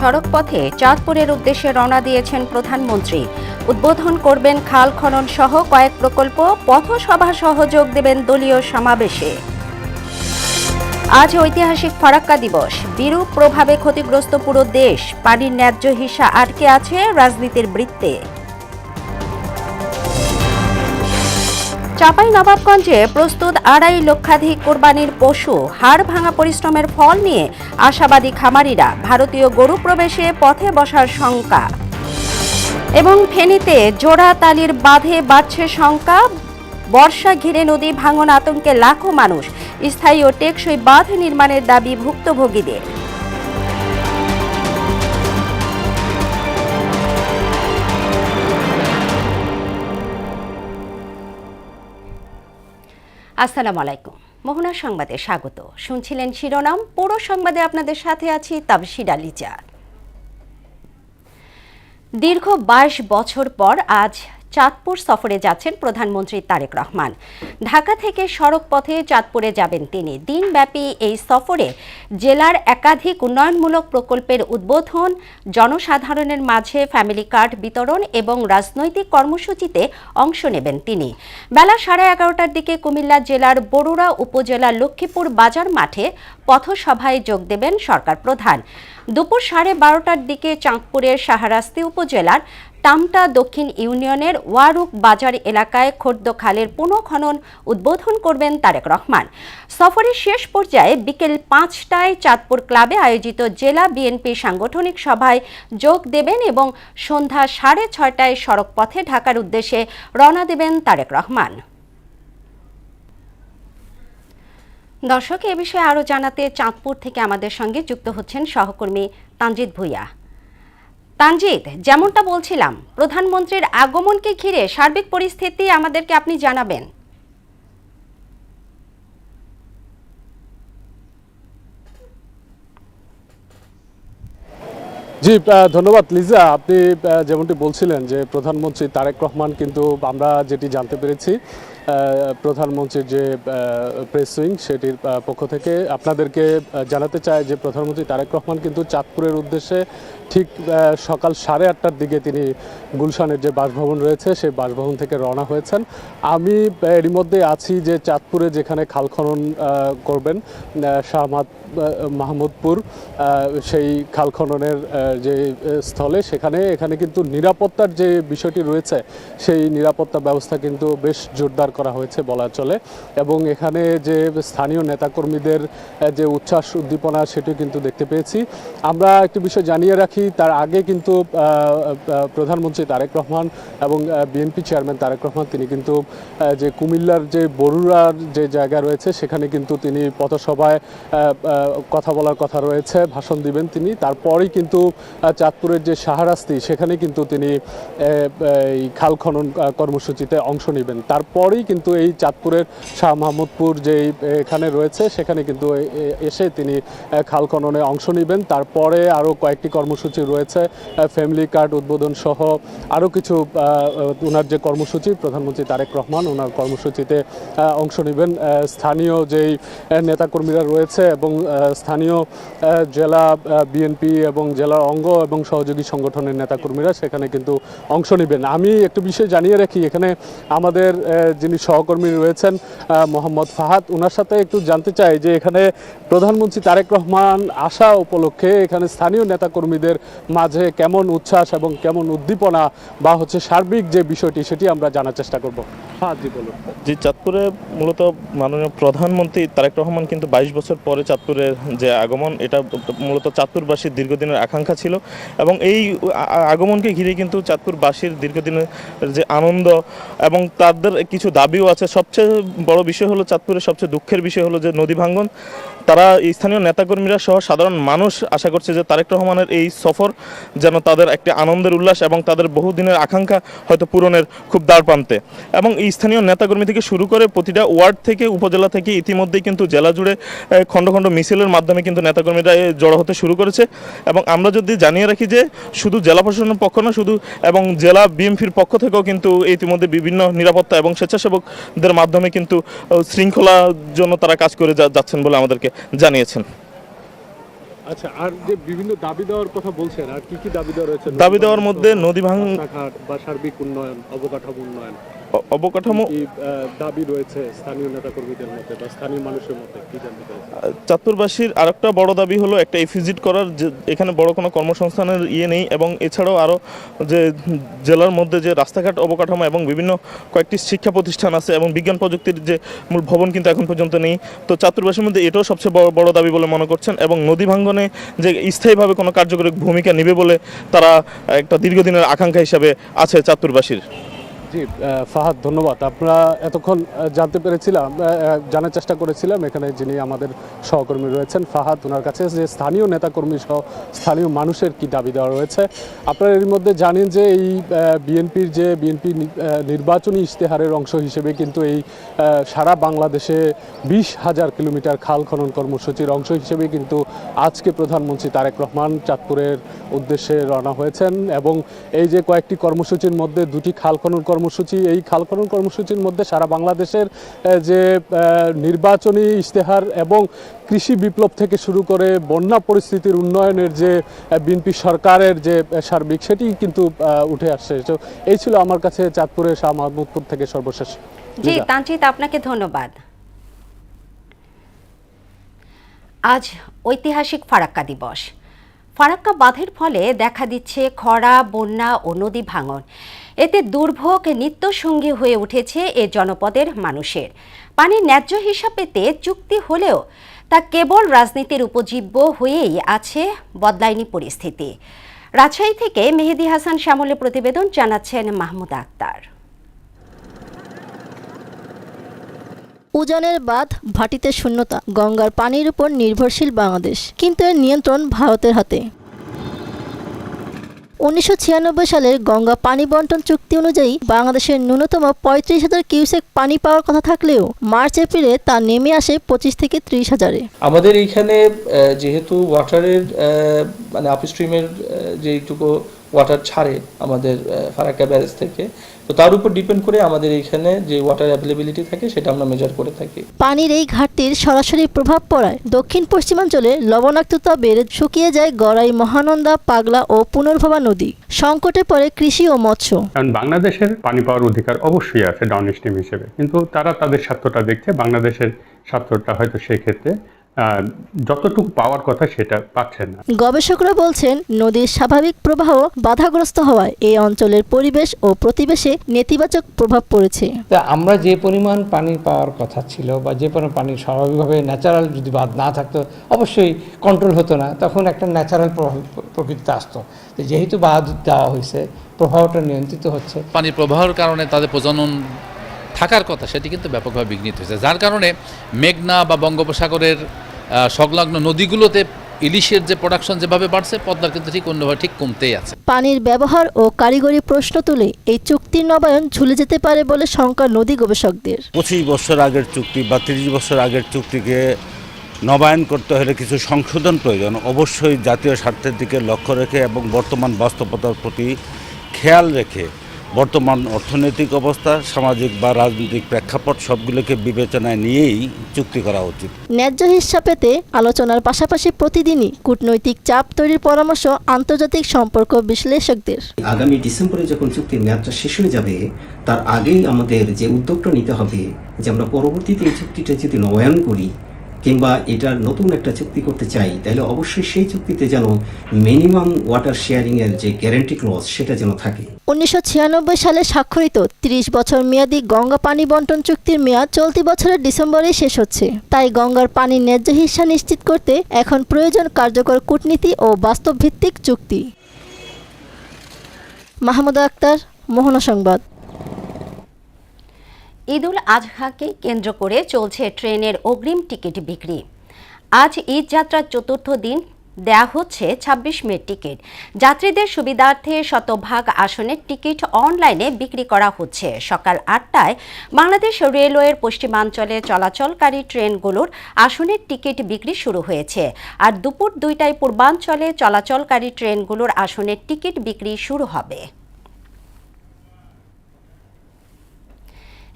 সড়কপথে চাঁদপুরের উদ্দেশ্যে রওনা দিয়েছেন প্রধানমন্ত্রী। উদ্বোধন করবেন খাল খনন সহ কয়েক প্রকল্প, পথসভা সহ যোগ দেবেন দলীয় সমাবেশে। আজ ঐতিহাসিক ফারাক্কা দিবস। বিরূপ প্রভাবে ক্ষতিগ্রস্ত পুরো দেশ। পানির ন্যায্য হিস্যা আটকে আছে রাজনীতির বৃত্তে। চাঁপাইনবাবগঞ্জে প্রস্তুত ২.৫ লক্ষাধিক কোরবানির পশু। হাড় ভাঙা পরিশ্রমের ফল নিয়ে আশাবাদী খামারিরা। ভারতীয় গরু প্রবেশে পথে বসার শঙ্কা। এবং ফেনীতে জোড়া তালির বাঁধে বাড়ছে শঙ্কা। বর্ষা ঘিরে নদী ভাঙন আতঙ্কে লাখো মানুষ। স্থায়ী ও টেকসই বাঁধ নির্মাণের দাবি ভুক্তভোগীদের। আসসালামু আলাইকুম। মোহনা সংবাদে স্বাগত। শুনছিলেন শিরোনাম, পুরো সংবাদে আপনাদের সাথে আছি তাবশিরা লিজা। দীর্ঘ ২২ বছর পর আজ চাঁদপুর সফরে যাচ্ছেন প্রধানমন্ত্রী তারেক রহমান। ঢাকা থেকে সড়ক পথে চাঁদপুরে যাবেন তিনি। দিনব্যাপী এই সফরে জেলার একাধিক উন্নয়নমূলক প্রকল্পের উদ্বোধন, জনসাধারণের মাঝে ফ্যামিলি কার্ড বিতরণ এবং রাজনৈতিক কর্মসূচিতে অংশ নেবেন তিনি। বেলা 11:30টার দিকে কুমিল্লা জেলার বরুড়া উপজেলার লক্ষ্মীপুর বাজার মাঠে পথসভায় যোগ দেবেন সরকার প্রধান। দুপুর 12:30টার দিকে চাঁদপুরের শাহরাস্তি উপজেলার টামটা দক্ষিণ ইউনিয়নের ওয়ারুক বাজার এলাকায় খোর্দ খালের পুনঃখনন উদ্বোধন করবেন তারেক রহমান। সফরের শেষ পর্যায়ে বিকেল 5টায় চাঁদপুর ক্লাবে আয়োজিত জেলা বিএনপি সাংগঠনিক সভায় যোগ দেবেন এবং সন্ধ্যা 6:30টায় সড়ক পথে ঢাকার উদ্দেশ্যে রওনা দেবেন তারেক রহমান। দর্শক, এ বিষয়ে আরও জানাতে চাঁদপুর থেকে আমাদের সঙ্গে যুক্ত হচ্ছেন সহকর্মী তানজিদ ভুঁইয়া। তানজিদ, যেমনটা বলছিলাম, প্রধানমন্ত্রীর আগমনকে ঘিরে সার্বিক পরিস্থিতি আমাদেরকে আপনি জানাবেন। জি, ধন্যবাদ লিজা। আপনি যেমনটি বলছিলেন যে প্রধানমন্ত্রী তারেক রহমান, কিন্তু আমরা যেটি জানতে পেরেছি প্রধানমন্ত্রীর যে প্রেস উইং সেটির পক্ষ থেকে আপনাদেরকে জানাতে চায় যে প্রধানমন্ত্রী তারেক রহমান কিন্তু চাঁদপুরের উদ্দেশ্যে ঠিক সকাল 8:30টার দিকে তিনি গুলশানের যে বাসভবন রয়েছে সেই বাসভবন থেকে রওনা হয়েছেন। আমি এরই মধ্যে আছি যে চাঁদপুরে যেখানে খাল খনন করবেন শাহ মাহমুদপুর, সেই খাল খননের যে স্থলে এখানে কিন্তু নিরাপত্তার যে বিষয়টি রয়েছে সেই নিরাপত্তা ব্যবস্থা কিন্তু বেশ জোরদার করা হয়েছে বলা চলে। এবং এখানে যে স্থানীয় নেতাকর্মীদের যে উচ্ছ্বাস উদ্দীপনা সেটি কিন্তু দেখতে পেয়েছি। আমরা একটি বিষয় জানিয়ে রাখি, তার আগে কিন্তু প্রধানমন্ত্রী তারেক রহমান এবং বিএনপি চেয়ারম্যান তারেক রহমান তিনি কিন্তু যে কুমিল্লার যে বরুড়ার যে জায়গা রয়েছে সেখানে কিন্তু তিনি পথসভায় কথা বলার কথা রয়েছে, ভাষণ দিবেন তিনি। তারপরেই কিন্তু চাঁদপুরের যে শাহরাস্তি সেখানে কিন্তু তিনি এই খাল খনন কর্মসূচিতে অংশ নেবেন। তারপরেই কিন্তু এই চাঁদপুরের শাহ মাহমুদপুর যে এখানে রয়েছে সেখানে কিন্তু এসে তিনি খাল খননে অংশ নেবেন। তারপরে আরও কয়েকটি কর্মসূচি রয়েছে, ফ্যামিলি কার্ড উদ্বোধন সহ আরও কিছু ওনার যে কর্মসূচি, প্রধানমন্ত্রী তারেক রহমান ওনার কর্মসূচিতে অংশ নেবেন। স্থানীয় যেই নেতাকর্মীরা রয়েছে এবং স্থানীয় জেলা বিএনপি এবং জেলার অঙ্গ এবং সহযোগী সংগঠনের নেতাকর্মীরা সেখানে কিন্তু অংশ নেবেন। আমি একটু বিষয় জানিয়ে রাখি, এখানে আমাদের যিনি সহকর্মী রয়েছেন মোহাম্মদ ফাহাদ, ওনার সাথে একটু জানতে চাই যে এখানে প্রধানমন্ত্রী তারেক রহমান আসা উপলক্ষে এখানে স্থানীয় নেতাকর্মীদের মাঝে কেমন উচ্ছ্বাস এবং কেমন উদ্দীপনা বা সার্বিক যে বিষয়টি সেটি আমরা জানার চেষ্টা করব। হ্যাঁ জি, বলুন। জি, চাঁদপুরে মূলত মাননীয় প্রধানমন্ত্রী তারেক রহমান কিন্তু 22 বছর পরে চাঁদপুরের যে আগমন, এটা মূলত চাঁদপুরবাসীর দীর্ঘদিনের আকাঙ্ক্ষা ছিল এবং এই আগমনকে ঘিরে কিন্তু চাঁদপুরবাসীর দীর্ঘদিনের যে আনন্দ এবং তাদের কিছু দাবিও আছে। সবচেয়ে বড় বিষয় হলো, চাঁদপুরের সবচেয়ে দুঃখের বিষয় হলো যে নদী ভাঙ্গন। তারা স্থানীয় নেতাকর্মীরা সহ সাধারণ মানুষ আশা করছে যে তারেক রহমানের এই সফর যেন তাদের একটি আনন্দের উল্লাস এবং তাদের বহুদিনের আকাঙ্ক্ষা হয়তো পূরণের খুব দ্বারপ্রান্তে। এবং এই স্থানীয় নেতাকর্মী থেকে শুরু করে প্রতিটা ওয়ার্ড থেকে উপজেলা থেকে ইতিমধ্যেই কিন্তু জেলা জুড়ে খণ্ড খণ্ড মিছিলের মাধ্যমে কিন্তু নেতাকর্মীরা জড়ো হতে শুরু করেছে। এবং আমরা যদি জানিয়ে রাখি যে শুধু জেলা প্রশাসনের পক্ষ না, শুধু এবং জেলা বিএনপির পক্ষ থেকেও কিন্তু ইতিমধ্যে বিভিন্ন নিরাপত্তা এবং স্বেচ্ছাসেবকদের মাধ্যমে কিন্তু শৃঙ্খলার জন্য তারা কাজ করে যাচ্ছেন বলে আমাদেরকে জানিয়েছেন। আচ্ছা, আর যে বিভিন্ন দাবি দেওয়ার কথা বলছেন, আর কি কি দাবি দেওয়া রয়েছে? দাবি দেওয়ার মধ্যে নদী ভাঙ রাস্তাঘাট বা সার্বিক উন্নয়ন, অবকাঠামো উন্নয়ন, অবকাঠামো কি দাবি রয়েছে স্থানীয় নেতাকর্মীদের মধ্যে বা স্থানীয় মানুষের মধ্যে, কি জানতে পেরেছেন? চাঁদপুরবাসীর আরেকটা বড় দাবি হলো একটা এফিজিট করার, যে এখানে বড় কোনো কর্মসংস্থানের নেই, এবং এছাড়াও আরও যে জেলার মধ্যে যে রাস্তাঘাট অবকাঠামো এবং বিভিন্ন কয়েকটি শিক্ষা প্রতিষ্ঠান আছে এবং বিজ্ঞান প্রযুক্তির যে মূল ভবন কিন্তু এখন পর্যন্ত নেই। তো চাঁদপুরবাসীর মধ্যে এটাও সবচেয়ে বড় দাবি বলে মনে করছেন, এবং নদী ভাঙ্গনে যে স্থায়ীভাবে কোনো কার্যকরী ভূমিকা নেবে বলে তারা একটা দীর্ঘদিনের আকাঙ্ক্ষা হিসাবে আছে চাঁদপুরবাসীর। জি, ফাহাদ, ধন্যবাদ। আমরা এতক্ষণ জানতে পেরেছিলাম, জানার চেষ্টা করেছিলাম এখানে যিনি আমাদের সহকর্মী রয়েছেন ফাহাদ, ওনার কাছে যে স্থানীয় নেতাকর্মী সহ স্থানীয় মানুষের কি দাবি দেওয়া রয়েছে। আপনারা এর মধ্যে জানেন যে এই বিএনপি নির্বাচনী ইশতেহারের অংশ হিসেবে কিন্তু এই সারা বাংলাদেশে 20,000 কিলোমিটার খাল খনন কর্মসূচির অংশ হিসেবে কিন্তু আজকে প্রধানমন্ত্রী তারেক রহমান চাঁদপুরের উদ্দেশ্যে রওনা হয়েছেন, এবং এই যে কয়েকটি কর্মসূচির মধ্যে দুটি খাল খনন কর্মসূচি, এই খাল খনন কর্মসূচির মধ্যে সারা বাংলাদেশের যে নির্বাচনী ইশতেহার এবং কৃষি বিপ্লব থেকে শুরু করে বন্যা পরিস্থিতির উন্নয়নের যে বিএনপি সরকারের যে সার্বিক, সেটি কিন্তু উঠে আসছে। তো এই ছিল আমার কাছে চাঁদপুরের শাহ মাহমুদপুর থেকে সর্বশেষ। জি তানজিদ, আপনাকে ধন্যবাদ। আজ ঐতিহাসিক ফারাক্কা দিবস। ফারাক্কা বাঁধের ফলে দেখা দিচ্ছে খরা, বন্যা ও নদী ভাঙন। এতে দুর্ভোগ নিত্যসঙ্গী হয়ে উঠেছে এ জনপদের মানুষের। পানির ন্যায্য হিসাব পেতে চুক্তি হলেও তা কেবল রাজনীতির উপজীব্য হয়েই আছে, বদলায়নি পরিস্থিতি। রাজশাহী থেকে মেহেদী হাসান শ্যামলের প্রতিবেদন, জানাচ্ছেন মাহমুদা আক্তার। উজানের বাঁধ, ভাটিতে শূন্যতা, গঙ্গার পানির উপর নির্ভরশীল বাংলাদেশ, কিন্তু এর নিয়ন্ত্রণ ভারতের হাতে। 1996 সালের গঙ্গা পানি বন্টন চুক্তি অনুযায়ী বাংলাদেশের ন্যূনতম 35,000 কিউসেক পানি পাওয়ার কথা থাকলেও মার্চ এপ্রিলে তা নেমে আসে 25 থেকে 30,000-এ। আমাদের এইখানে যেহেতু ওয়াটারের মানে আপস্ট্রিমের যেইটুকু ওয়াটার ছাড়ে আমাদের ফারাক্কা ব্যারেজ থেকে, তো তার উপর ডিপেন্ড করে আমাদের এইখানে যে ওয়াটার অ্যাভেলেবিলিটি থাকে সেটা আমরা মেজার করে থাকি। পানির এই ঘাটতির সরাসরি প্রভাব পড়ায় দক্ষিণ পশ্চিমাঞ্চলে লবণাক্ততা বেড়ে শুকিয়ে যায় গড়াই, মহানন্দা, পাগলা ও পুনর্ভবা নদী। সংকটে পড়ে কৃষি ও মৎস্য। কারণ বাংলাদেশের পানি পাওয়ার অধিকার অবশ্যই আছে ডাউনস্ট্রিম হিসেবে, কিন্তু তারা তাদের স্বার্থটা দেখছে, বাংলাদেশের স্বার্থটা হয়তো সেই ক্ষেত্রে যতটুকু পাওয়ার কথা সেটা পাচ্ছেন না। গবেষকরা বলছেন নদীর স্বাভাবিক প্রবাহ বাধাগ্রস্ত হওয়ায় এই অঞ্চলের পরিবেশ ও প্রতিবেশে নেতিবাচক প্রভাব পড়েছে। আমরা যে পরিমাণ পানি পাওয়ার কথা ছিল বা যে পরিমাণ পানি স্বাভাবিকভাবে ন্যাচারাল যদি বাঁধ না থাকতো অবশ্যই কন্ট্রোল হতো না, তখন একটা ন্যাচারাল প্রকৃতিতে আসতো। যেহেতু বাঁধ দেওয়া হয়েছে, প্রবাহটা নিয়ন্ত্রিত হচ্ছে। পানির প্রবাহের কারণে তাদের প্রজনন থাকার কথা সেটি কিন্তু ব্যাপকভাবে বিঘ্নিত হয়েছে, যার কারণে মেঘনা বা বঙ্গোপসাগরের সংলগ্ন নদীগুলোতে ইলিশের যে প্রোডাকশন যেভাবে বাড়ছে, পদ্মার কিন্তু ঠিক অন্যভাবে ঠিক কমতেই আছে। পানির ব্যবহার ও কারিগরি প্রশ্ন তুলে এই চুক্তির নবায়ন ঝুলে যেতে পারে বলে শঙ্কা নদী গবেষকদের। 25 বছর আগের চুক্তি বা 30 বছর আগের চুক্তিকে নবায়ন করতে হলে কিছু সংশোধন প্রয়োজন। অবশ্যই জাতীয় স্বার্থের দিকে লক্ষ্য রেখে এবং বর্তমান বাস্তবতার প্রতি খেয়াল রেখে বর্তমান অর্থনৈতিক অবস্থা, সামাজিক বা রাজনৈতিক প্রেক্ষাপট সবগুলোকে বিবেচনায় নিয়েই চুক্তি করা উচিত। ন্যায্য হিসাব পেতে আলোচনার পাশাপাশি প্রতিদিনই কূটনৈতিক চাপ তৈরির পরামর্শ আন্তর্জাতিক সম্পর্ক বিশ্লেষকদের। আগামী ডিসেম্বরে যখন চুক্তির মেয়াদটা শেষ হয়ে যাবে, তার আগেই আমাদের যে উদ্যোগটা নিতে হবে যে আমরা পরবর্তীতে এই চুক্তিটা যদি নবায়ন করি কিংবা এটার নতুন একটা চুক্তি করতে চাই, তাহলে অবশ্যই সেই চুক্তিতে যেন মিনিমাম ওয়াটার শেয়ারিং এর যে গ্যারান্টি ক্লজ সেটা যেন থাকে। 1996 সালে স্বাক্ষরিত 30 বছর মেয়াদী গঙ্গা পানি বন্টন চুক্তির মেয়াদ চলতি বছরের ডিসেম্বরেই শেষ হচ্ছে। তাই গঙ্গার পানির ন্যায্য হিস্সা নিশ্চিত করতে এখন প্রয়োজন কার্যকর কূটনীতি ও বাস্তবভিত্তিক চুক্তি। মাহমুদা আক্তার, মোহনা সংবাদ। ঈদুল আজহাকে কেন্দ্র করে চলছে ট্রেনের অগ্রিম টিকিট বিক্রি। আজ ঈদ যাত্রার চতুর্থ দিন দেয়া হচ্ছে 26 মে টিকিট। যাত্রীদের সুবিধার্থে শতভাগ আসনের টিকিট অনলাইনে বিক্রি করা হচ্ছে। সকাল 8টায় বাংলাদেশ রেলওয়ের পশ্চিমাঞ্চলে চলাচলকারী ট্রেনগুলোর আসনের টিকিট বিক্রি শুরু হয়েছে, আর দুপুর 2টায় পূর্বাঞ্চলে চলাচলকারী ট্রেনগুলোর আসনের টিকিট বিক্রি শুরু হবে।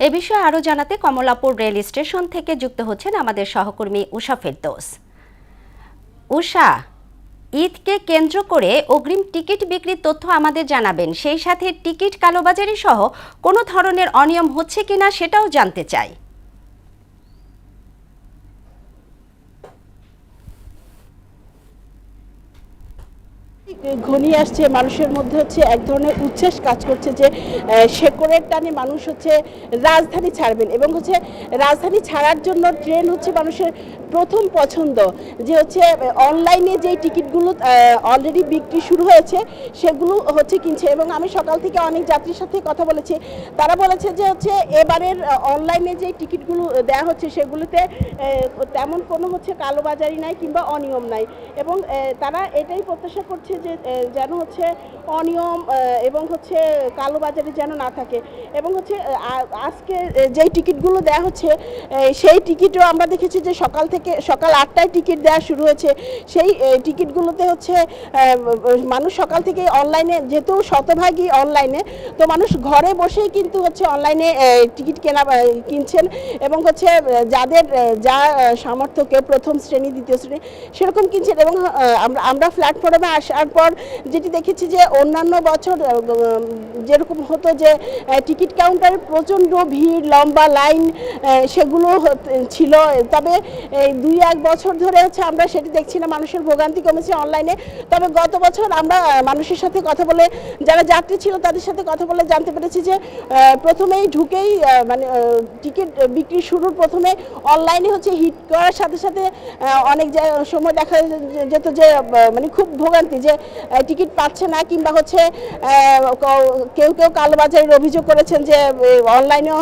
এ বিষয়ে আরও জানাতে কমলাপুর রেল স্টেশন থেকে যুক্ত হচ্ছেন আমাদের সহকর্মী উষা ফেরদৌস। উষা, ঈদকে কেন্দ্র করে অগ্রিম টিকিট বিক্রির তথ্য আমাদের জানাবেন। সেই সাথে টিকিট কালোবাজারি সহ কোনো ধরনের অনিয়ম হচ্ছে কিনা সেটাও জানতে চাই। ঘনিয়ে আসছে, মানুষের মধ্যে হচ্ছে এক ধরনের উচ্ছ্বাস কাজ করছে যে শেকড়ের টানে মানুষ হচ্ছে রাজধানী ছাড়বেন, এবং হচ্ছে রাজধানী ছাড়ার জন্য ট্রেন হচ্ছে মানুষের প্রথম পছন্দ। যে হচ্ছে অনলাইনে যে টিকিটগুলো অলরেডি বিক্রি শুরু হয়েছে সেগুলো হচ্ছে কিনছে, এবং আমি সকাল থেকে অনেক যাত্রীর সাথে কথা বলেছি, তারা বলেছে যে হচ্ছে এবারের অনলাইনে যে টিকিটগুলো দেওয়া হচ্ছে সেগুলোতে তেমন কোনো হচ্ছে কালোবাজারি নাই কিংবা অনিয়ম নাই, এবং তারা এটাই প্রত্যাশা করছে যে যেন হচ্ছে অনিয়ম এবং হচ্ছে কালোবাজারি যেন না থাকে। এবং হচ্ছে আজকে যেই টিকিটগুলো দেওয়া হচ্ছে সেই টিকিটও আমরা দেখেছি যে সকাল 8টায় টিকিট দেওয়া শুরু হয়েছে। সেই টিকিটগুলোতে হচ্ছে মানুষ সকাল থেকে অনলাইনে, যেহেতু শতভাগই অনলাইনে, তো মানুষ ঘরে বসেই কিন্তু হচ্ছে অনলাইনে টিকিট কিনছেন, এবং হচ্ছে যাদের যা সামর্থ্য, কেউ প্রথম শ্রেণী দ্বিতীয় শ্রেণী সেরকম কিনছেন। এবং আমরা প্ল্যাটফর্মে আসার পর যেটি দেখেছি যে অন্যান্য বছর যেরকম হতো যে টিকিট কাউন্টারে প্রচণ্ড ভিড়, লম্বা লাইন সেগুলো ছিল, তবে এই 2-1 বছর ধরে হচ্ছে আমরা সেটি দেখছি না, মানুষের ভোগান্তি কমেছে অনলাইনে। তবে গত বছর আমরা মানুষের সাথে কথা বলে, যারা যাত্রী ছিল তাদের সাথে কথা বলে জানতে পেরেছি যে প্রথমেই ঢুকেই মানে টিকিট বিক্রি শুরুর প্রথমে অনলাইনে হচ্ছে হিট করার সাথে সাথে অনেক সময় দেখা যেত যে মানে খুব ভোগান্তি, যে টিকিট পাচ্ছে না, কিংবা হচ্ছে কেউ কালোবাজারির অভিযোগ করেছেন যে অনলাইনেও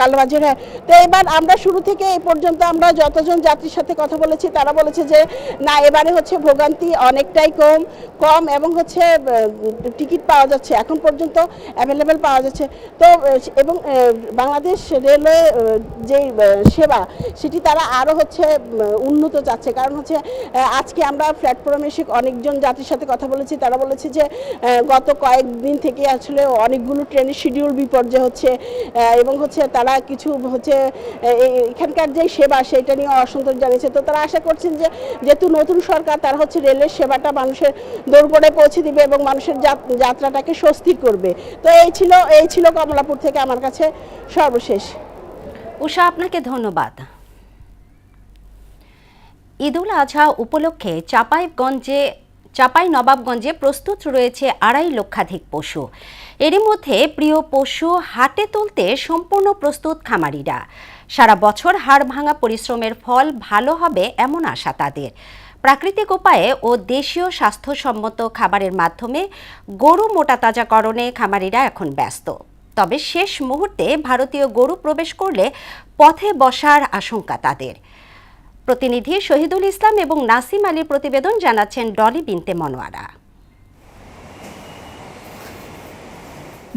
কালোবাজারি হয়। তো এবার আমরা শুরু থেকে এই পর্যন্ত আমরা যতজন যাত্রীর সাথে কথা বলেছি তারা বলেছে যে না, এবারে হচ্ছে ভোগান্তি অনেকটাই কম এবং হচ্ছে টিকিট পাওয়া যাচ্ছে, এখন পর্যন্ত অ্যাভেলেবেল পাওয়া যাচ্ছে। তো এবং বাংলাদেশ রেলওয়ে যে সেবা সেটি তারা আরও হচ্ছে উন্নত চাচ্ছে, কারণ হচ্ছে আজকে আমরা প্ল্যাটফর্মে এসে অনেকজন যাত্রীর সাথে কথা বলেছি, তারা বলেছে যে গত কয়েকদিন থেকে আসলে অনেকগুলো ট্রেনের শিডিউল বিপর্যয় হচ্ছে, এবং হচ্ছে তারা কিছু হচ্ছে এখানকার যে সেবা সেইটা নিয়ে অসন্তোষ জানিয়েছে। তো তারা আশা করছেন যে যেহেতু নতুন সরকার, তারা হচ্ছে রেলের সেবাটা মানুষের দোরগোড়ায় পৌঁছে দিবে এবং মানুষের যাত্রাটাকে স্বস্তির করবে। তো এই ছিল কমলাপুর থেকে আমার কাছে সর্বশেষ। উষা, আপনাকে ধন্যবাদ। ঈদুল আজহা উপলক্ষে চাঁপাইনবাবগঞ্জে প্রস্তুত রয়েছে 2.5 লক্ষাধিক পশু। এরই মধ্যে প্রিয় পশু হাটে তুলতে সম্পূর্ণ প্রস্তুত খামারিরা। সারা বছর হাড় ভাঙা পরিশ্রমের ফল ভালো হবে এমন আশা তাদের। প্রাকৃতিক উপায়ে ও দেশীয় স্বাস্থ্যসম্মত খাবারের মাধ্যমে গরু মোটাতাজাকরণে খামারিরা এখন ব্যস্ত। তবে শেষ মুহূর্তে ভারতীয় গরু প্রবেশ করলে পথে বসার আশঙ্কা তাদের। প্রতিনিধি শহীদুল ইসলাম এবং নাসিম আলীর প্রতিবেদন, জানাচ্ছেন ডলি বিনতে মনোয়ারা।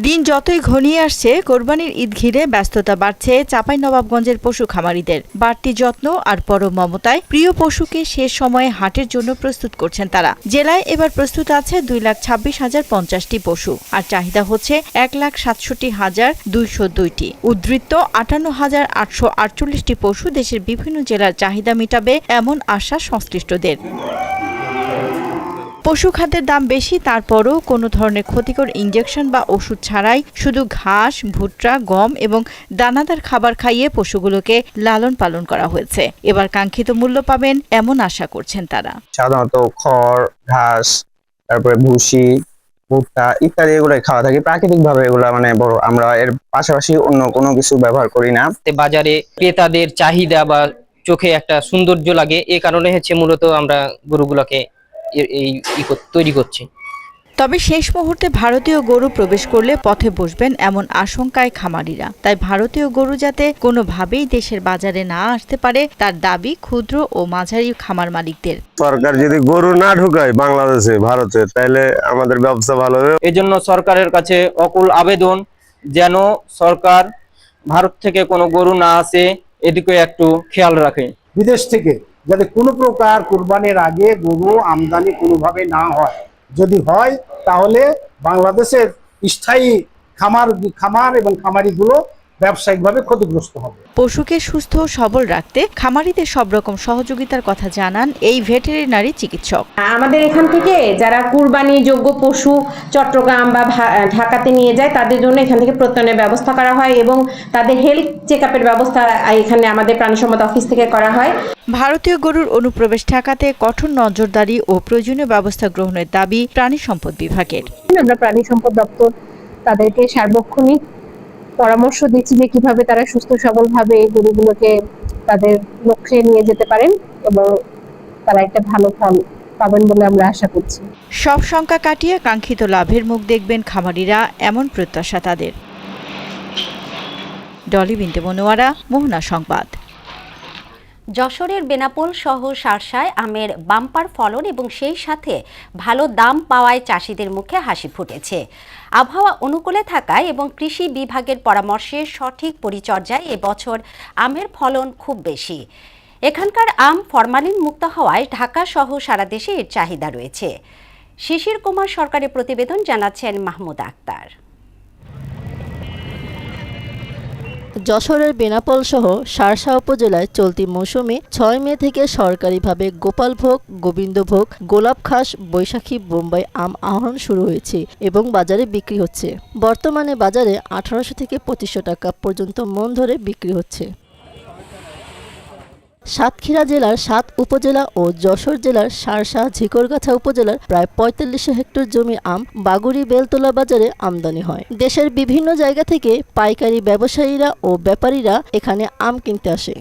দিন যতই ঘনিয়ে আসছে, কোরবানির ঈদ ঘিরে ব্যস্ততা বাড়ছে চাঁপাইনবাবগঞ্জের পশু খামারিদের। বাড়তি যত্ন আর পরম মমতায় প্রিয় পশুকে শেষ সময়ে হাটের জন্য প্রস্তুত করছেন তারা। জেলায় এবার প্রস্তুত আছে 2,26,050টি পশু, আর চাহিদা হচ্ছে 1,67,202টি। উদ্ধৃত্ত 58,848টি পশু দেশের বিভিন্ন জেলার চাহিদা মেটাবে এমন আশা সংশ্লিষ্টদের। পশু খাদ্যের দাম বেশি, তারপরও কোনো ধরনের ক্ষতিকর ইনজেকশন বা ওষুধ ছাড়াই শুধু ঘাস, ভুট্টা, গম এবং দানাদার খাবার খাইয়ে পশুগুলোকে লালন পালন করা হয়েছে। এবার কাঙ্ক্ষিত মূল্য পাবেন এমন আশা করছেন তারা। সাধারণত খড়, ঘাস, তারপরে ভুসি, ভুট্টা ইত্যাদি এগুলো খাওয়া থাকি প্রাকৃতিক ভাবে। এগুলা মানে বড়, আমরা এর পাশাপাশি অন্য কোনো কিছু ব্যবহার করি না। বাজারে ক্রেতাদের চাহিদা বা চোখে একটা সৌন্দর্য লাগে, এই কারণে হচ্ছে মূলত আমরা গরুগুলোকে তৈরি করছি। তবে শেষ মুহূর্তে ভারতীয় গরু প্রবেশ করলে পথে বসবেন এমন আশঙ্কায় খামারিরা। তাই ভারতীয় গরু যাতে কোনোভাবেই দেশের বাজারে না আসতে পারে তার দাবি ক্ষুদ্র ও মাঝারি খামার মালিকদের। সরকার যদি গরু না ঢুকায় বাংলাদেশে, ভারতে, তাহলে আমাদের ব্যবসা ভালো হবে। এজন্য সরকারের কাছে অকুল আবেদন, যেন সরকার ভারত থেকে কোনো গরু না আসে এদিকে একটু খেয়াল রাখে। বিদেশ থেকে যাতে কোনো প্রকার কুরবানির আগে গরু আমদানি কোনোভাবে না হয়, যদি হয় তাহলে বাংলাদেশের স্থায়ী খামার এবং খামারিগুলো ব্যবসায়িকভাবে ক্ষতিগ্রস্ত হবে। পশুকে সুস্থ ও সবল রাখতে খামারিদের সব রকম সহযোগিতার কথা জানান এই ভেটেরিনারি চিকিৎসক। আমাদের এখান থেকে যারা কুরবানি যোগ্য পশু চট্টগ্রাম বা ঢাকাতে নিয়ে যায় তাদের জন্য এখান থেকে প্রত্যয়নের ব্যবস্থা করা হয় এবং তাদের হেলথ চেক আপের ব্যবস্থা এখানে আমাদের প্রাণী সম্পদ অফিস থেকে করা হয়। ভারতীয় গরুর অনুপ্রবেশ ঠেকাতে কঠোর নজরদারি ও প্রয়োজনীয় ব্যবস্থা গ্রহণের দাবি প্রাণী সম্পদ বিভাগের। আমরা প্রাণী সম্পদ দপ্তর তাদেরকে সার্বক্ষণিক পরামর্শ দিচ্ছি যে কিভাবে তারা সুস্থ সবলভাবে এই গরুগুলোকে তাদের লক্ষ্যে নিয়ে যেতে পারেন এবং তারা একটা ভালো ফল পাবেন বলে আমরা আশা করছি। সব শঙ্কা কাটিয়ে কাঙ্ক্ষিত লাভের মুখ দেখবেন খামারিরা, এমন প্রত্যাশা তাদের। ডলি বিনতে মনোয়ারা, মোহনা সংবাদ। যশোরের বেনাপোল সহ শার্শায় আমের বাম্পার ফলন এবং সেই সাথে ভালো দাম পাওয়ায় চাষিদের মুখে হাসি ফুটেছে। আবহাওয়া অনুকূলে থাকায় এবং কৃষি বিভাগের পরামর্শে সঠিক পরিচর্যায় এবছর আমের ফলন খুব বেশি। এখানকার আম ফরমালিন মুক্ত হওয়ায় ঢাকা সহ সারা দেশে এর চাহিদা রয়েছে। শিশির কুমার সরকারের প্রতিবেদন, জানাচ্ছেন মাহমুদ আক্তার। যশোরের বেনাপোল সহ শার্শা উপজেলায় চলতি মৌসুমে ৬ মে থেকে সরকারিভাবে গোপালভোগ, গোবিন্দভোগ, গোলাপখাস, বৈশাখী, বোম্বাই আম আহরণ শুরু হয়েছে এবং বাজারে বিক্রি হচ্ছে। বর্তমানে বাজারে ১৮০০ থেকে ২৫০০ টাকা পর্যন্ত মন ধরে বিক্রি হচ্ছে। সাতক্ষীরা জেলার ৭ উপজেলা ও যশোর জেলার শার্শা, ঝিকরগাছা উপজেলার প্রায় ৪৫০০ হেক্টর জমির আম বাগুড়ি বেলতলা বাজারে আমদানি হয়। দেশের বিভিন্ন জায়গা থেকে পাইকারি ব্যবসায়ীরা ও ব্যাপারীরা এখানে আম কিনতে আসে।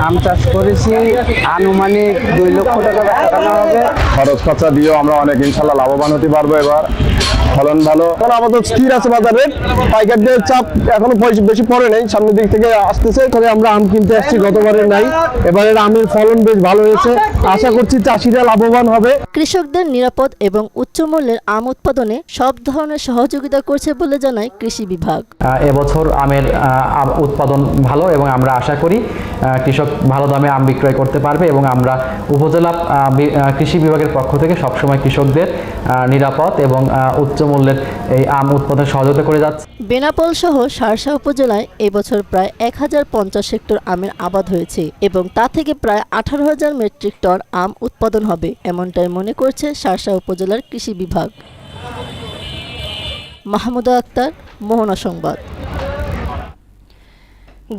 আম চাষ করেছি, আনুমানিক ২ লক্ষ টাকা কাটানো হবে। খরচ খরচা দিয়েও আমরা অনেক ইনশাল্লাহ লাভবান হতে পারবো। এবার ফলন ভালো, কারণ আমাদের স্থির আছে বাজারে, পাইকারদের চাপ এখনো বেশি পড়ে নেই, সামনের দিক থেকে আসতেছে। তবে আমরা আম কিনতে আসছি, গতবারের নাই, এবারের আমের ফলন বেশ ভালো হয়েছে। আশা করছি চাষিরা লাভবান হবে। কৃষকদের নিরাপদ এবং উচ্চ মূল্যের আম উৎপাদনে সব ধরনের সহযোগিতা করছে বলে জানায় কৃষি বিভাগ। এবছর আমের উৎপাদন ভালো এবং আমরা আশা করি কৃষক ভালো দামে আম বিক্রয় করতে পারবে এবং আমরা উপজেলা কৃষি বিভাগের পক্ষ থেকে সবসময় কৃষকদের নিরাপদ এবং উচ্চ মূল্যের এই আম উৎপাদন সহযোগিতা করে যাচ্ছে। বেনাপোল সহ শার্শা উপজেলায় এবছর প্রায় ১০৫০ হেক্টর আমের আবাদ হয়েছে এবং তা থেকে প্রায় ১৮,০০০ মেট্রিক টন আম উৎপাদন হবে, এমনটাই মনে করছে শার্শা উপজেলার কৃষি বিভাগ। মাহমুদা আক্তার, মোহনা সংবাদ।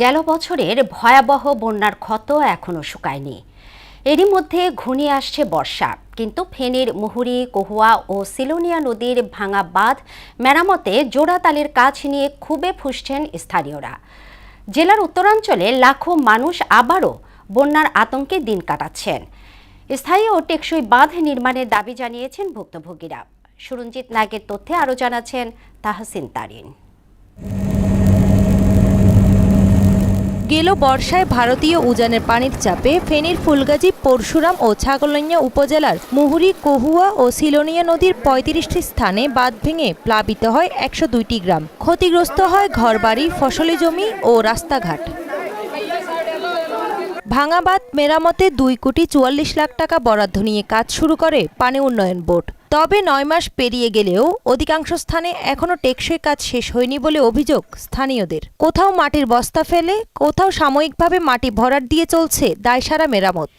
গেল বছরের ভয়াবহ বন্যার ক্ষত এখনো শুকায়নি। এরই মধ্যে ঘনিয়ে আসছে বর্ষা, কিন্তু ফেনীর মুহুরী, কহুয়া ও সিলোনিয়া নদীর ভাঙা বাঁধ মেরামতে জোড়াতালির কাজ নিয়ে ক্ষোভে ফুঁসছেন স্থানীয়রা। জেলার উত্তরাঞ্চলে লাখো মানুষ আবারও বন্যার আতঙ্কে দিন কাটাচ্ছেন। স্থায়ী ও টেকসই বাঁধ নির্মাণের দাবি জানিয়েছেন ভুক্তভোগীরা। সুরঞ্জিত নাগের তথ্যে আরও জানাচ্ছেন তাহসিন তারিন। গেল বর্ষায় ভারতীয় উজানের পানির চাপে ফেনীর ফুলগাজী, পরশুরাম ও ছাগলনাইয়া উপজেলার মুহুরী, কহুয়া ও সিলোনিয়া নদীর ৩৫টি স্থানে বাঁধ ভেঙে প্লাবিত হয় ১০২টি গ্রাম। ক্ষতিগ্রস্ত হয় ঘরবাড়ি, ফসলি জমি ও রাস্তাঘাট। ভাঙা বাঁধ মেরামতে ২,৪৪ লাখ টাকা বরাদ্দ নিয়ে কাজ শুরু করে পানি উন্নয়ন বোর্ড। তবে ৯ মাস পেরিয়ে গেলেও অধিকাংশ স্থানে এখনো টেকসই কাজ শেষ হয়নি বলে অভিযোগ স্থানীয়দের। কোথাও মাটির বস্তা ফেলে, কোথাও সাময়িকভাবে মাটি ভরাট দিয়ে চলছে দায়সারা মেরামত।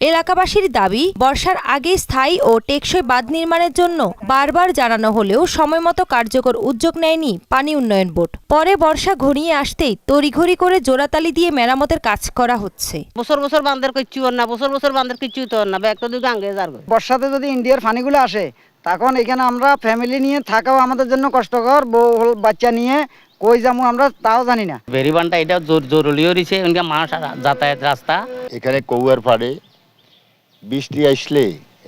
এলাকাবাসীর দাবি, বর্ষার আগে স্থায়ী ও টেকসই বাঁধ নির্মাণের জন্য বারবার জানানো হলেও সময়মতো কার্যকর উদ্যোগ নেয়নি পানি উন্নয়ন বোর্ড। পরে বর্ষা ঘনিয়ে আসতেই তড়িঘড়ি করে জোড়াতালি দিয়ে মেরামতের কাজ করা হচ্ছে। বছর বছর বাঁধের কিচ্ছু না, বছর বাঁধের কিচ্ছু তো না, একটা দুই গাঙ্গে যাবে। বর্ষাতে যদি ইন্ডিয়ার পানিগুলো আসে, তখন এখানে আমরা ফ্যামিলি নিয়ে থাকাও আমাদের জন্য কষ্টকর। বউ বাচ্চা নিয়ে কই যাবো আমরা তাও জানি না। বেরিবানটা এটা জরুরি হয়েছে, মাছ যাতায়াত রাস্তা। এখানে কৌয়ার পাড়ে বৃষ্টি আসলে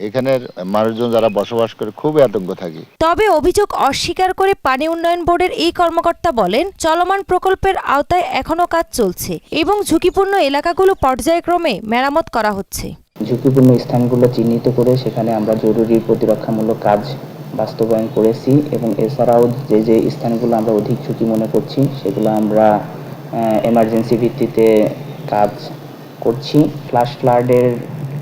এখানের মানুষজন যারা বসবাস করে খুবই আতঙ্ক থাকে। তবে অভিযোগ অস্বীকার করে পানি উন্নয়ন বোর্ডের এই কর্মকর্তা বলেন, চলমান প্রকল্পের আওতায় এখনো কাজ চলছে এবং ঝুঁকিপূর্ণ এলাকাগুলো পর্যায়ক্রমে মেরামত করা হচ্ছে। ঝুঁকিপূর্ণ স্থানগুলো চিহ্নিত করে সেখানে আমরা জরুরি প্রতিরক্ষামূলক কাজ বাস্তবায়ন করেছি এবং এছাড়াও যে যে স্থানগুলো আমরা অধিক ঝুঁকি মনে করছি সেগুলো আমরা এমার্জেন্সি ভিত্তিতে কাজ করছি। ফ্লাডের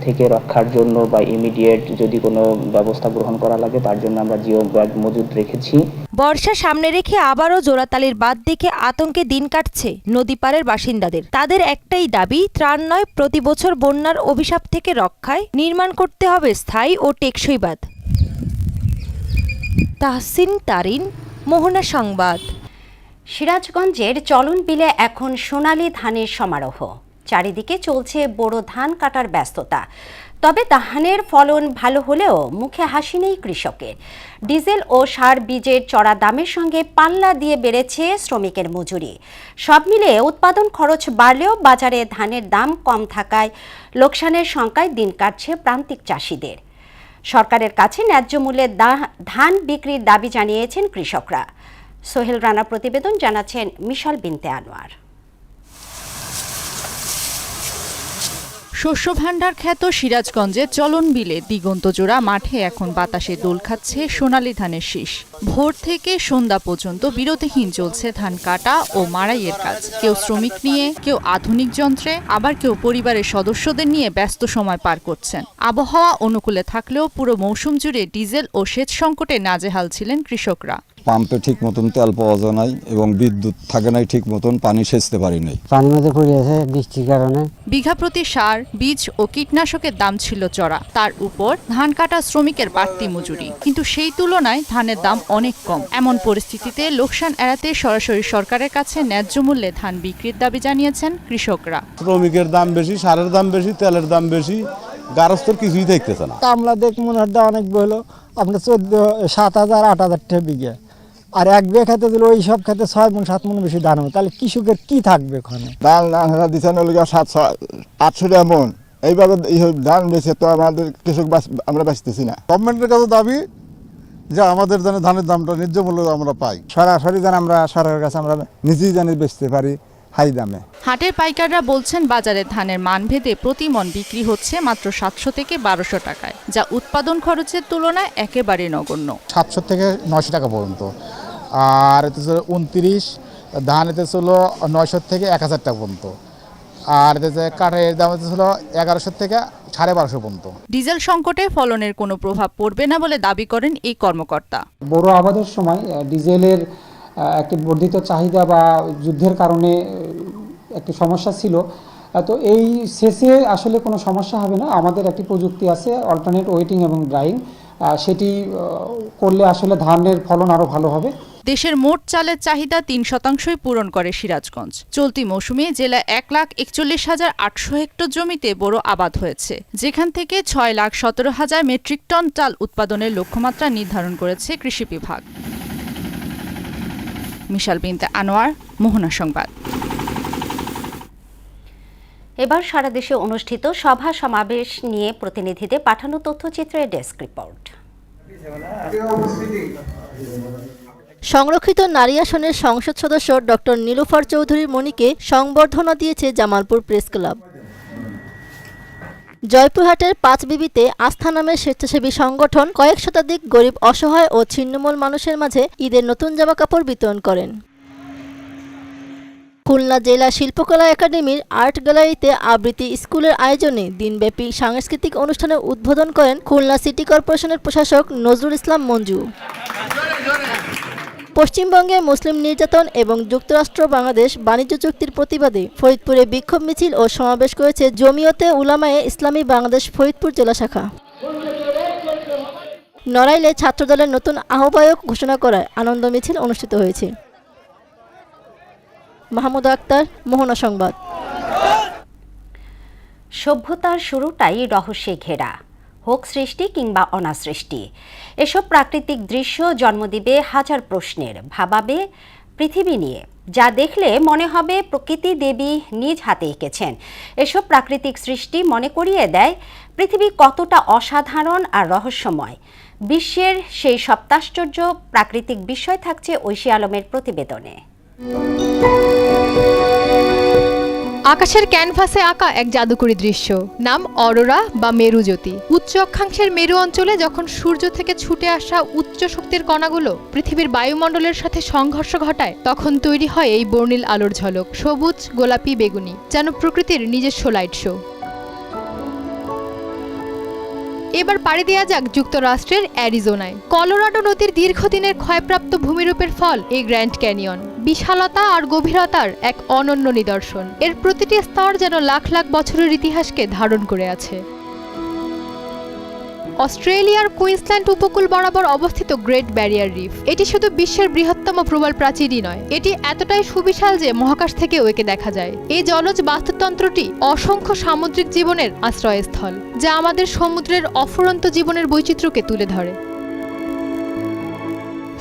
থেকে রক্ষার জন্য বা ইমিডিয়েট যদি কোনো ব্যবস্থা গ্রহণ করা লাগে তার জন্য আমরা জিও ব্যাগ মজুদ রেখেছি। বর্ষা সামনে রেখে আবারও জোড়াতালির বাঁধ দেখে আতঙ্কে দিন কাটছে নদীপাড়ের বাসিন্দাদের। তাদের একটাই দাবি, ত্রাণ নয়, প্রতি বছর বন্যার অভিশাপ থেকে রক্ষায় নির্মাণ করতে হবে স্থায়ী ও টেকসই বাঁধ। তাহসিন তারিন, মোহনা সংবাদ। সিরাজগঞ্জের চলন বিলে এখন সোনালী ধানের সমারোহ। চারিদিকে চলছে বোরো ধান কাটার ব্যস্ততা। তবে ধানের ফলন ভালো হলেও মুখে হাসি নেই কৃষকের। ডিজেল ও সার বীজের চড়া দামের সঙ্গে পাল্লা দিয়ে বেড়েছে শ্রমিকের মজুরি। সব মিলে উৎপাদন খরচ বাড়লেও বাজারে ধানের দাম কম থাকায় লোকসানের শঙ্কায় দিন কাটছে প্রান্তিক চাষিদের। সরকারের কাছে ন্যায্য মূল্যে ধান বিক্রির দাবি জানিয়েছেন কৃষকরা। সোহেল রানা প্রতিবেদন, জানাচ্ছেন মিশাল বিনতে আনোয়ার। শস্য ভাণ্ডার খ্যাত সিরাজগঞ্জের চলন বিলে দিগন্তজোড়া মাঠে এখন বাতাসে দোল খাচ্ছে সোনালী ধানের শীষ। ভোর থেকে সন্ধ্যা পর্যন্ত বিরতিহীন চলছে ধান কাটা ও মাড়াইয়ের কাজ। কেউ শ্রমিক নিয়ে, কেউ আধুনিক যন্ত্রে, আবার কেউ পরিবারের সদস্যদের নিয়ে ব্যস্ত সময় পার করছেন। আবহাওয়া অনুকূলে থাকলেও পুরো মৌসুম জুড়ে ডিজেল ও সেচ সংকটে নাজেহাল ছিলেন কৃষকরা। পাম্পে ঠিক মতন তেল পাওয়া যায় নাই এবং বিদ্যুৎ থাকে নাই, ঠিক মতন পানি সেচতে পারি নাই, পানির মধ্যে পড়ে আছে বৃষ্টির কারণে। বিঘা প্রতি সার, বীজ ও কীটনাশকের দাম ছিল চড়া, তার উপর ধান কাটা শ্রমিকের বাড়তি মজুরি। কিন্তু সেই তুলনায় ধানের দাম অনেক কম। এমন পরিস্থিতিতে লোকসান এড়াতে সরাসরি সরকারের কাছে ন্যায্য মূল্যে ধান বিক্রির দাবি জানিয়েছেন কৃষকরা। শ্রমিকের দাম বেশি, সারের দাম বেশি, তেলের দাম বেশি, গারস্থর কিছুই দেখতেছে না। কামলা দেখ মনের দাম অনেক বললো, আপনার 7,000 8,000 টাকা বিঘা। আর এক বিঘা খেতে দিলে ওই সব খেতে 6 মণ 7 মণ বেশি ধান হবে, তাহলে কৃষকের কি থাকবে ওখানে? ধান দিচ্ছেন 700-800 টাকা মন, এইভাবে ধান বেশি তো আমাদের কৃষক আমরা বাঁচতেছি না। গভর্নমেন্টের কাছে দাবি যে আমাদের যেন ধানের দামটা ন্যায্য মূল্য আমরা পাই। সরাসরি যেন আমরা সরকারের কাছে আমরা নিজেই জানি বেচতে পারি হাই দামে। হাটের পাইকাররা বলছেন বাজারে ধানের মান ভেদে প্রতি মণ বিক্রি হচ্ছে মাত্র 700 থেকে 1200 টাকায়, যা উৎপাদন খরচের তুলনায় একেবারে নগণ্য। 700 থেকে 900 টাকা পর্যন্ত। আর এতে ছিল 29 ধান, এতে ছিল 900 থেকে 1000 টাকা পর্যন্ত। আর এতে কাঠের দাম ছিল 1100 থেকে 1250 পর্যন্ত। ডিজেল সংকটে ফলনের কোনো প্রভাব পড়বে না বলে দাবি করেন এই কর্মকর্তা। বড় আবাদের সময় ডিজেলের একটি বর্ধিত চাহিদা বা যুদ্ধের কারণে একটি সমস্যা ছিল, তো এই শেষে আসলে কোনো সমস্যা হবে না। আমাদের একটি প্রযুক্তি আছে অল্টারনেট ওয়েটিং এবং ড্রাইং, সেটি করলে আসলে ধানের ফলন আরও ভালো হবে। দেশের মোট চালের চাহিদা 3% পূরণ করে সিরাজগঞ্জ। চলতি মৌসুমে জেলায় 1,41,800 হেক্টর জমিতে বোরো আবাদ হয়েছে, যেখান থেকে 6,17,000 মেট্রিক টন চাল উৎপাদনের লক্ষ্যমাত্রা নির্ধারণ করেছে কৃষি বিভাগ। মিশাল বিনতে আনোয়ার, মোহনা সংবাদ। এবার সারা দেশে অনুষ্ঠিত সভা সমাবেশ নিয়ে প্রতিনিধিদের পাঠানো তথ্যচিত্রের ডেস্ক রিপোর্ট। সংরক্ষিত নারী আসনের সংসদ সদস্য ডক্টর নীলুফার চৌধুরী মনিকে সংবর্ধনা দিয়েছে জামালপুর প্রেস ক্লাব। জয়পুরহাটের 5 বিবিতে আস্থা নামের স্বেচ্ছাসেবী সংগঠন কয়েক শতাধিক গরিব, অসহায় ও ছিন্নমূল মানুষের মাঝে ঈদের নতুন জামা কাপড় বিতরণ করেন। খুলনা জেলা শিল্পকলা একাডেমির আর্ট গ্যালারিতে আবৃত্তি স্কুলের আয়োজনে দিনব্যাপী সাংস্কৃতিক অনুষ্ঠানের উদ্বোধন করেন খুলনা সিটি কর্পোরেশনের প্রশাসক নজরুল ইসলাম মঞ্জু। পশ্চিমবঙ্গে মুসলিম নির্যাতন এবং যুক্তরাষ্ট্র বাংলাদেশ বাণিজ্য চুক্তির প্রতিবাদে ফরিদপুরে বিক্ষোভ মিছিল ও সমাবেশ করেছে জমিয়তে উলামায়ে ইসলামী বাংলাদেশ ফরিদপুর জেলা শাখা। নড়াইলে ছাত্রদলের নতুন আহ্বায়ক ঘোষণা করায় আনন্দ মিছিল অনুষ্ঠিত হয়েছে। মাহমুদ আক্তার, মোহনা সংবাদ। সভ্যতার শুরুটাই রহস্যে ঘেরা, হোক সৃষ্টি কিংবা অনাসৃষ্টি। এসব প্রাকৃতিক দৃশ্য জন্ম দিবে হাজার প্রশ্নের, ভাবাবে পৃথিবী নিয়ে। যা দেখলে মনে হবে প্রকৃতি দেবী নিজ হাতে এঁকেছেন। এসব প্রাকৃতিক সৃষ্টি মনে করিয়ে দেয় পৃথিবী কতটা অসাধারণ আর রহস্যময়। বিশ্বের সেই সপ্তাশ্চর্য প্রাকৃতিক বিষয় থাকছে ঐশী আলমের প্রতিবেদনে। আকাশের ক্যানভাসে আঁকা এক জাদুকরী দৃশ্য, নাম অরোরা বা মেরুজ্যোতি। উচ্চ অক্ষাংশের মেরু অঞ্চলে যখন সূর্য থেকে ছুটে আসা উচ্চ শক্তির কণাগুলো পৃথিবীর বায়ুমণ্ডলের সাথে সংঘর্ষ ঘটায়, তখন তৈরি হয় এই বর্ণিল আলোর ঝলক, সবুজ, গোলাপি, বেগুনি, যেন প্রকৃতির নিজস্ব লাইট শো। এবার পাড়ি দেওয়া যাক যুক্তরাষ্ট্রের অ্যারিজোনায়। কলোরাডো নদীর দীর্ঘদিনের ক্ষয়প্রাপ্ত ভূমিরূপের ফল এই গ্র্যান্ড ক্যানিয়ন। বিশালতা আর গভীরতার এক অনন্য নিদর্শন। এর প্রতিটি স্তর যেন লাখ লাখ বছরের ইতিহাসকে ধারণ করে আছে। অস্ট্রেলিয়ার কুইন্সল্যান্ড উপকূল বরাবর অবস্থিত গ্রেট ব্যারিয়ার রিফ, এটি শুধু বিশ্বের বৃহত্তম প্রবাল প্রাচীরই নয়, এটি এতটাই সুবিশাল যে মহাকাশ থেকেও একে দেখা যায়। এই জলজ বাস্তুতন্ত্রটি অসংখ্য সামুদ্রিক জীবনের আশ্রয়স্থল, যা আমাদের সমুদ্রের অফুরন্ত জীবনের বৈচিত্র্যকে তুলে ধরে।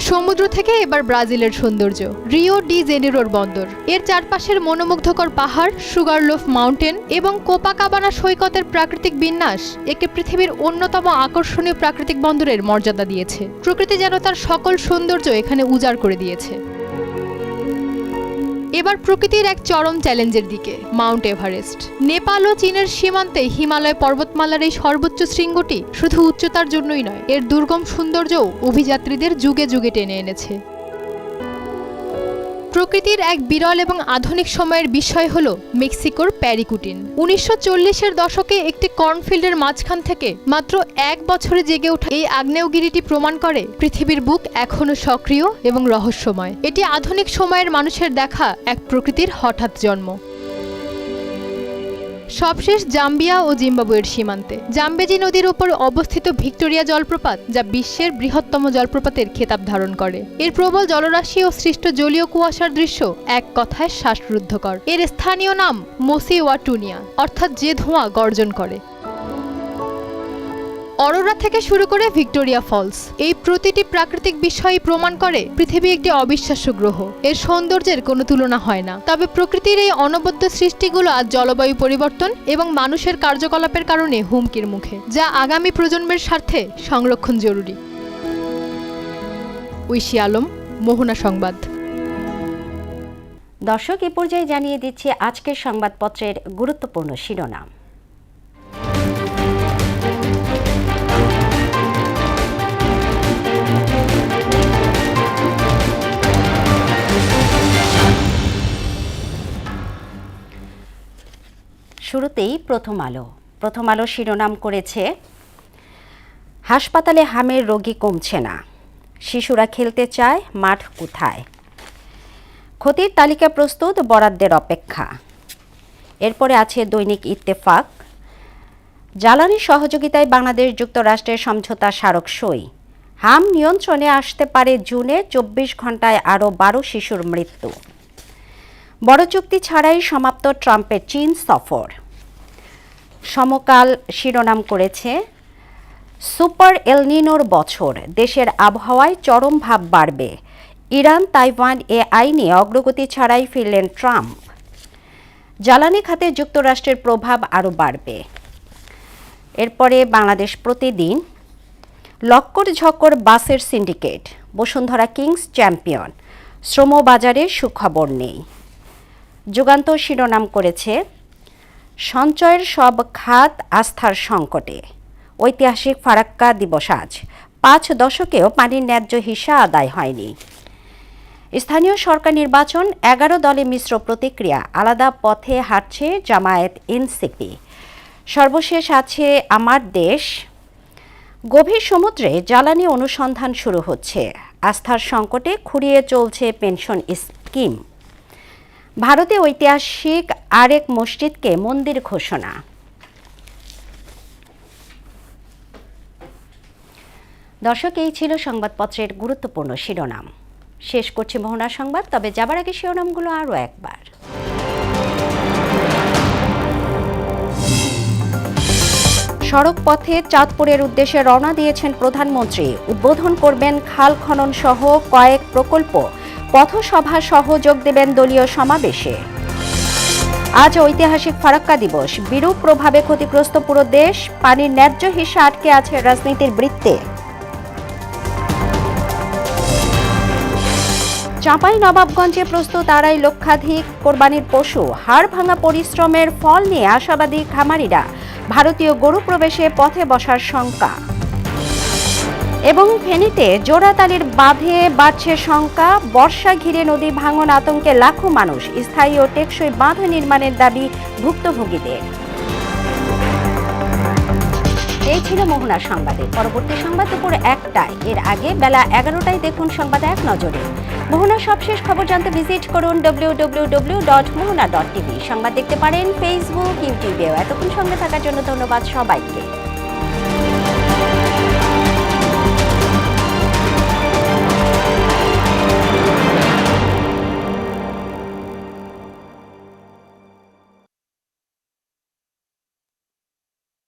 সমুদ্র থেকে এবার ব্রাজিলের সৌন্দর্য, রিও ডি জেনেরোর বন্দর। এর চারপাশের মনোমুগ্ধকর পাহাড়, সুগারলোফ মাউন্টেন এবং কোপাকাবানা সৈকতের প্রাকৃতিক বিন্যাস একে পৃথিবীর অন্যতম আকর্ষণীয় প্রাকৃতিক বন্দরের মর্যাদা দিয়েছে। প্রকৃতি যেন তার সকল সৌন্দর্য এখানে উজাড় করে দিয়েছে। এবার প্রকৃতির এক চরম চ্যালেঞ্জের দিকে, মাউন্ট এভারেস্ট। নেপাল ও চীনের সীমান্তে হিমালয় পর্বতমালার এই সর্বোচ্চ শৃঙ্গটি শুধু উচ্চতার জন্যই নয়, এর দুর্গম সৌন্দর্যও অভিযাত্রীদের যুগে যুগে টেনে এনেছে। প্রকৃতির এক বিরল এবং আধুনিক সময়ের বিষয় হল মেক্সিকোর প্যারিকুটিন। 1940-এর দশকে একটি কর্নফিল্ডের মাঝখান থেকে মাত্র 1 বছরে জেগে ওঠা এই আগ্নেয়গিরিটি প্রমাণ করে পৃথিবীর বুক এখনো সক্রিয় এবং রহস্যময়। এটি আধুনিক সময়ের মানুষের দেখা এক প্রকৃতির হঠাৎ জন্ম। সবশেষ জাম্বিয়া ও জিম্বাবুয়ের সীমান্তে জাম্বেজি নদীর উপর অবস্থিত ভিক্টোরিয়া জলপ্রপাত, যা বিশ্বের বৃহত্তম জলপ্রপাতের খেতাব ধারণ করে। এর প্রবল জলরাশি ও সৃষ্ট জলীয় কুয়াশার দৃশ্য এক কথায় শ্বাসরুদ্ধকর। এর স্থানীয় নাম মোসি ওয়াটুনিয়া, অর্থাৎ যে ধোঁয়া গর্জন করে। অরোরা থেকে শুরু করে ভিক্টোরিয়া ফলস, এই প্রতিটি প্রাকৃতিক বিষয়ই প্রমাণ করে পৃথিবী একটি অবিশ্বাস্য গ্রহ। এর সৌন্দর্যের কোনো তুলনা হয় না। তবে প্রকৃতির এই অনবদ্য সৃষ্টিগুলো আজ জলবায়ু পরিবর্তন এবং মানুষের কার্যকলাপের কারণে হুমকির মুখে, যা আগামী প্রজন্মের স্বার্থে সংরক্ষণ জরুরি। ঐশী আলম, মোহনা সংবাদ। দর্শক, এ পর্যায়ে জানিয়ে দিচ্ছি আজকের সংবাদপত্রের গুরুত্বপূর্ণ শিরোনাম। শুরুতেই প্রথম আলো শিরোনাম করেছে, হাসপাতালে হামের রোগী কমছে না, শিশুরা খেলতে চায়, মাঠ কোথায়? ক্ষতির তালিকা প্রস্তুত, বরাদ্দের অপেক্ষা। এরপরে আছে দৈনিক ইত্তেফাক, জ্বালানি সহযোগিতায় বাংলাদেশ যুক্তরাষ্ট্রের সমঝোতা স্মারক সই, হাম নিয়ন্ত্রণে আসতে পারে জুনে, 24 ঘন্টায় আরও 12 শিশুর মৃত্যু। বড় চুক্তি ছাড়াই সমাপ্ত ট্রাম্পের চীন সফর। সমকাল শিরোনাম করেছে, সুপার এলনিনোর বছর, দেশের আবহাওয়ায় চরম ভাব বাড়বে, ইরান তাইওয়ান এ আইনে অগ্রগতি ছাড়াই ফিরলেন ট্রাম্প। জ্বালানি খাতে যুক্তরাষ্ট্রের প্রভাব আরও বাড়বে। এরপরে বাংলাদেশ প্রতিদিন, লক্কর ঝক্কর বাসের সিন্ডিকেট, বসুন্ধরা কিংস চ্যাম্পিয়ন, শ্রমবাজারে সুখবর নেই। যুগান্তর শিরোনাম করেছে, সঞ্চয়ের সব খাত আস্থার সংকটে, ঐতিহাসিক ফারাক্কা দিবস আজ, 5 দশকেও পানির ন্যায্য হিসা আদায় হয়নি। স্থানীয় সরকার নির্বাচন, 11 দলে মিশ্র প্রতিক্রিয়া, আলাদা পথে হাঁটছে জামায়াত এনসিপি। সর্বশেষ আছে আমার দেশ, গভীর সমুদ্রে জ্বালানি অনুসন্ধান শুরু হচ্ছে, আস্থার সংকটে খুঁড়িয়ে চলছে পেনশন স্কিম। ভারতে ঐতিহাসিক আরেক মসজিদকে মন্দির ঘোষণা। দর্শক, এই ছিল সংবাদপত্রের গুরুত্বপূর্ণ শিরোনাম। শেষ করছি মোহনা সংবাদ, তবে যাবার আগে শিরোনামগুলো আরও একবার। সড়ক পথে চাঁদপুরের উদ্দেশ্যে রওনা দিয়েছেন প্রধানমন্ত্রী। উদ্বোধন করবেন খাল খনন সহ কয়েক প্রকল্প, পথসভা সহ যোগ দেবেন দলীয় সমাবেশে। আজ ঐতিহাসিক ফারাক্কা দিবস, বিরূপ প্রভাবে ক্ষতিগ্রস্ত পুরো দেশ, পানির ন্যায্য হিসা আটকে আছে রাজনীতির বৃত্তে। চাঁপাইনবাবগঞ্জে প্রস্তুত 2.5 লক্ষাধিক কোরবানির পশু, হাড় ভাঙা পরিশ্রমের ফল নিয়ে আশাবাদী খামারিরা। ভারতীয় গরু প্রবেশে পথে বসার শঙ্কা। এবং ফেনীতে জোড়াতালির বাঁধে বাড়ছে শঙ্কা, বর্ষা ঘিরে নদী ভাঙন আতঙ্কে লাখো মানুষ, স্থায়ী ও টেকসই বাঁধ নির্মাণের দাবি ভুক্তভোগীদের। এই ছিল মোহনার সংবাদে। পরবর্তী সংবাদ দুপুর 1টায়। এর আগে বেলা 11টায় দেখুন সংবাদ এক নজরে। মোহনার সবশেষ খবর জানতে ভিজিট করুন www.mohona.tv। সংবাদ দেখতে পারেন ফেসবুক, ইউটিউবেও। এতক্ষণ সঙ্গে থাকার জন্য ধন্যবাদ সবাইকে।